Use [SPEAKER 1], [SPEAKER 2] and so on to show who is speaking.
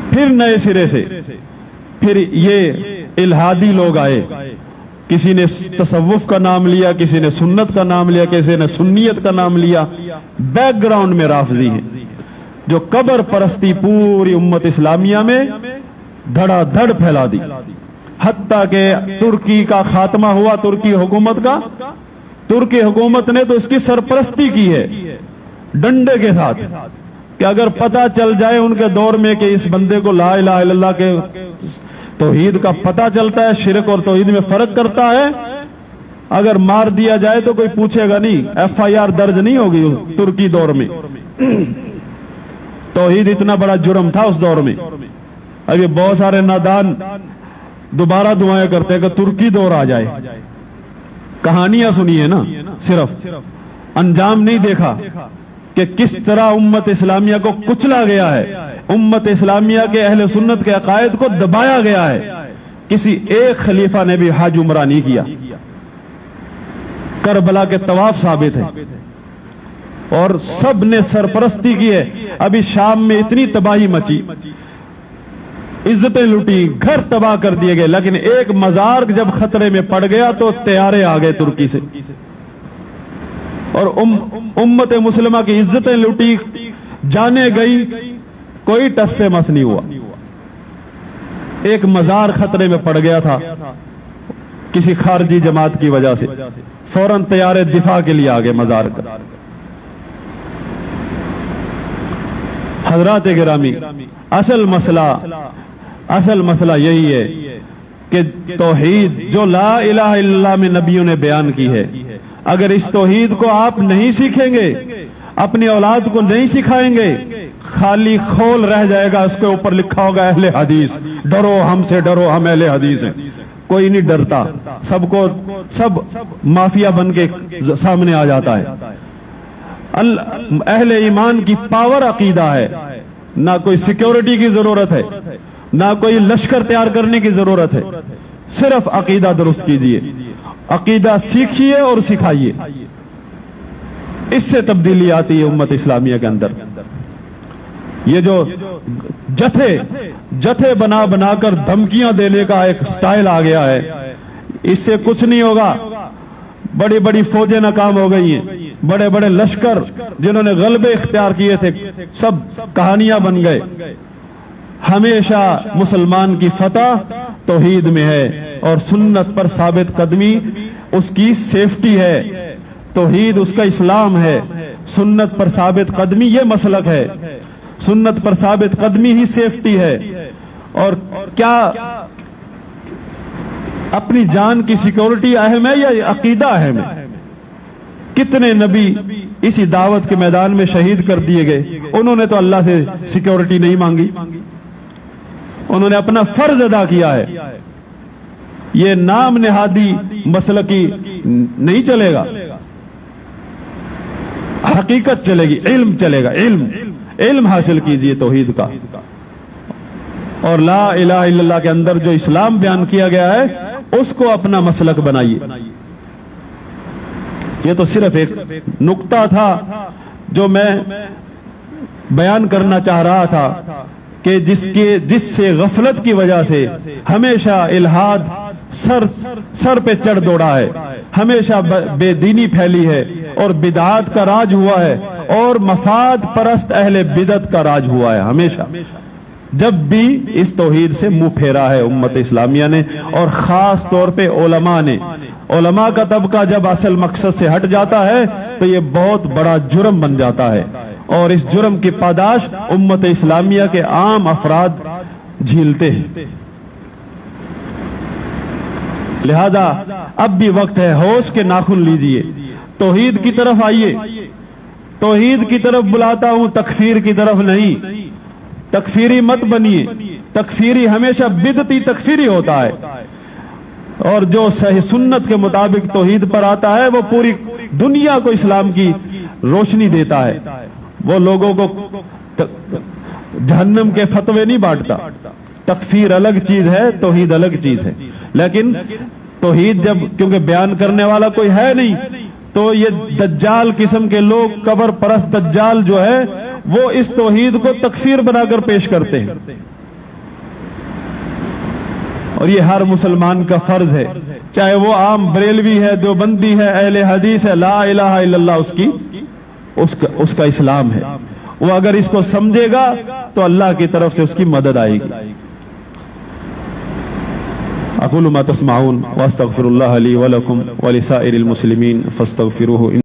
[SPEAKER 1] پھر نئے سرے سے پھر یہ الہادی لوگ آئے. کسی نے تصوف کا نام لیا, کسی نے سنت کا نام لیا, کسی نے سنیت کا نام لیا. بیک گراؤنڈ میں رافضی ہیں جو قبر پرستی پوری امت اسلامیہ میں دھڑا دھڑ پھیلا دی, حتیٰ کہ ترکی کا خاتمہ ہوا. ترکی حکومت نے تو اس کی سرپرستی کی ہے ڈنڈے کے ساتھ کہ اگر پتہ چل جائے ان کے دور میں کہ اس بندے کو لا الہ الا اللہ کے توحید کا پتہ چلتا ہے, شرک اور توحید میں فرق کرتا ہے, اگر مار دیا جائے تو کوئی پوچھے گا نہیں, FIR درج نہیں ہوگی. ترکی دور میں توحید اتنا بڑا جرم تھا اس دور میں. ابھی بہت سارے نادان دوبارہ دعائیں کرتے ہیں کہ ترکی دور آ جائے. کہانیاں سنی ہے نا, صرف انجام نہیں دیکھا کہ کس طرح امت اسلامیہ کو کچلا گیا ہے, امت اسلامیہ کے اہل سنت کے عقائد کو دبایا گیا ہے. کسی ایک خلیفہ نے بھی حج عمرہ نہیں کیا. کربلا کے طواف ثابت ہے اور سب نے سرپرستی کی ہے. ابھی شام میں اتنی تباہی مچی, عزتیں لوٹی, گھر تباہ کر دیے گئے, لیکن ایک مزار جب خطرے میں پڑ گیا تو طیارے آ گئے ترکی سے اور امت مسلمہ کی عزتیں لوٹی, جانے گئی, کوئی ٹس سے مس نہیں ہوا. ایک مزار خطرے میں پڑ گیا تھا کسی خارجی جماعت کی وجہ سے, فوراً طیارے دفاع کے لیے آ گئے مزار کا. حضرات گرامی, اصل مسئلہ یہی ہے کہ توحید جو لا الہ الا اللہ میں نبیوں نے بیان کی ہے, اگر اس توحید کو آپ نہیں سیکھیں گے, اپنی اولاد کو نہیں سکھائیں گے, خالی خول رہ جائے گا. اس کے اوپر لکھا ہوگا اہل حدیث, ڈرو ہم سے, ڈرو ہم اہل حدیث ہیں. کوئی نہیں ڈرتا, سب مافیا بن کے سامنے آ جاتا ہے. اہل ایمان کی پاور عقیدہ ہے, نہ کوئی سیکیورٹی کی ضرورت ہے, نہ کوئی لشکر تیار کرنے کی ضرورت ہے. صرف عقیدہ درست کیجئے, عقیدہ سیکھیے اور سکھائیے. اس سے تبدیلی آتی ہے امت اسلامیہ کے اندر. یہ جو جتھے بنا کر دھمکیاں دینے کا ایک سٹائل آ گیا ہے, اس سے کچھ نہیں ہوگا. بڑی بڑی فوجیں ناکام ہو گئی ہیں, بڑے بڑے لشکر جنہوں نے غلبے اختیار کیے تھے سب کہانیاں بن گئے. ہمیشہ مسلمان کی فتح توحید میں ہے اور سنت پر ثابت قدمی اس کی سیفٹی ہے. توحید اس کا اسلام ہے, سنت پر ثابت قدمی یہ مسلک ہے. سنت پر ثابت قدمی ہی سیفٹی ہے. اور کیا اپنی جان کی سیکورٹی اہم ہے یا عقیدہ اہم ہے؟ کتنے نبی اسی دعوت کے میدان میں شہید کر دیے گئے, انہوں نے تو اللہ سے سیکورٹی نہیں مانگی, انہوں نے اپنا فرض ادا کیا ہے. یہ نام نہادی مسلکی نہیں چلے گا, حقیقت چلے گی, علم چلے گا. علم حاصل کیجئے توحید کا, اور لا الہ الا اللہ کے اندر جو اسلام بیان کیا گیا ہے اس کو اپنا مسلک بنائیے. یہ تو صرف ایک نقطہ تھا جو میں بیان کرنا چاہ رہا تھا کہ جس سے غفلت کی وجہ سے ہمیشہ الہاد سر پہ چڑھ دوڑا ہے, ہمیشہ بے دینی پھیلی ہے اور بدعات کا راج ہوا ہے, اور مفاد پرست اہل بدعت کا راج ہوا ہے. ہمیشہ جب بھی اس توحید سے منہ پھیرا ہے امت اسلامیہ نے, اور خاص طور پہ علماء نے. علماء کا طبقہ جب اصل مقصد سے ہٹ جاتا ہے تو یہ بہت بڑا جرم بن جاتا ہے, اور اس جرم کی پاداش امت اسلامیہ کے عام افراد جھیلتے ہیں. لہذا اب بھی وقت ہے, ہوش کے ناخن لیجئے, توحید کی طرف آئیے. توحید کی طرف بلاتا ہوں, تکفیر کی طرف نہیں. تکفیری مت بنیے, تکفیری ہمیشہ بدعتی تکفیری ہوتا ہے, اور جو صحیح سنت کے مطابق توحید پر آتا ہے وہ پوری دنیا کو اسلام کی روشنی دیتا ہے. وہ لوگوں کو جہنم کے فتوے نہیں بانٹتا. تکفیر الگ چیز ہے, توحید الگ چیز ہے. لیکن توحید جب کیونکہ بیان کرنے والا کوئی ہے نہیں, تو یہ دجال قسم کے لوگ, قبر پرست دجال جو ہے وہ اس توحید کو تکفیر بنا کر پیش کرتے ہیں. اور یہ ہر مسلمان کا فرض ہے، چاہے وہ عام بریلوی ہے، دیوبندی ہے، اہل حدیث ہے، لا الہ الا اللہ اس کا اسلام ہے. وہ اگر اس کو سمجھے گا تو اللہ کی طرف سے اس کی مدد آئے گی. اقول ما تسمعون واستغفر الله لي ولكم ولسائر المسلمين فاستغفروه.